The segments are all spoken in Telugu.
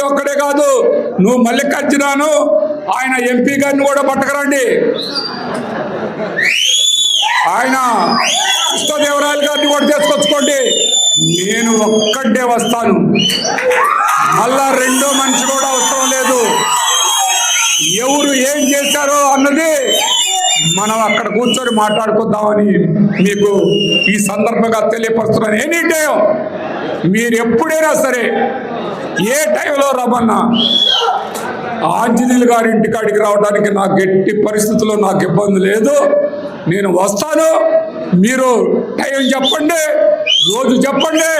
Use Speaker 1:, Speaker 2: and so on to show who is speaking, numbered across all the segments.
Speaker 1: ఒక్కడే కాదు, నువ్వు మల్లికార్జునను ఆయన ఎంపీ గారిని కూడా పట్టకరండి, ఆయన కృష్ణదేవరాయలు గారిని కూడా తీసుకొచ్చుకోండి. నేను ఒక్కడే వస్తాను, మళ్ళా రెండో మనిషి కూడా అవసరం లేదు. ఎవరు ఏం చేశారో అన్నది మనం అక్కడ కూర్చొని మాట్లాడుకుందామని మీకు ఈ సందర్భంగా తెలియపరుస్తున్నాను. ఎనీ టైం మీరు ఎప్పుడైనా సరే ఏ టైంలో రమ్మన్నా ఆంజనేయులు గారి ఇంటికాడికి రావడానికి నాకు ఎట్టి పరిస్థితుల్లో నాకు ఇబ్బంది లేదు, నేను వస్తాను. మీరు టైం చెప్పండి, రోజు చెప్పండి,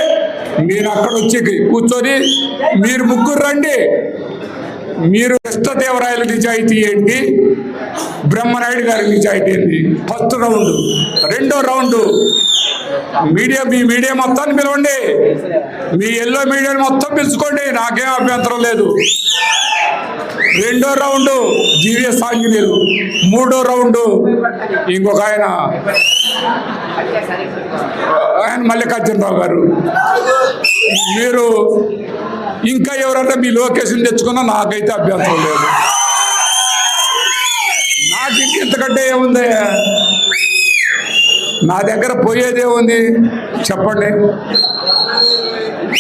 Speaker 1: మీరు అక్కడ వచ్చి కూర్చొని మీరు ముగ్గురు రండి. మీరు కృష్ణదేవరాయల నిజాయితీ ఏంటి, బ్రహ్మనాయుడు గారి నిజాయితీ ఏంటి, ఫస్ట్ రౌండ్. రెండో రౌండ్ మీ మీడియా మొత్తాన్ని పిలవండి, మీ ఎల్లో మీడియాని మొత్తం పిలుచుకోండి, నాకేం అభ్యంతరం లేదు. రెండో రౌండ్ జీవీఎస్ ఆంజనేయులు, మూడో రౌండ్ ఇంకొక ఆయన మల్లికార్జునరావు గారు. మీరు ఇంకా ఎవరైనా మీ లొకేషన్ తెచ్చుకున్నా నాకైతే అభ్యంతరం లేదు. నాకు ఇంతకంటే ఏముంది, నా దగ్గర పోయేదే ఉంది చెప్పండి,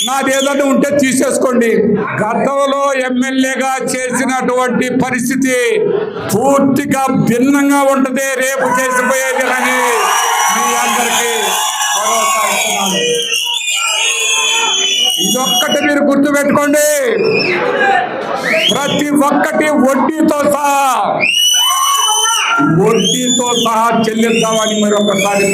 Speaker 1: నాది ఏదైనా ఉంటే తీసేసుకోండి. గతంలో ఎమ్మెల్యేగా చేసినటువంటి పరిస్థితి పూర్తిగా భిన్నంగా ఉంటుంది రేపు చేసిపోయేది అని మీ అందరికీ భరోసా ఇస్తున్నాను. ఇదొక్కటి మీరు గుర్తుపెట్టుకోండి, ప్రతి ఒక్కటి వడ్డీతో సహా చెల్లిద్దామని మరొకసారి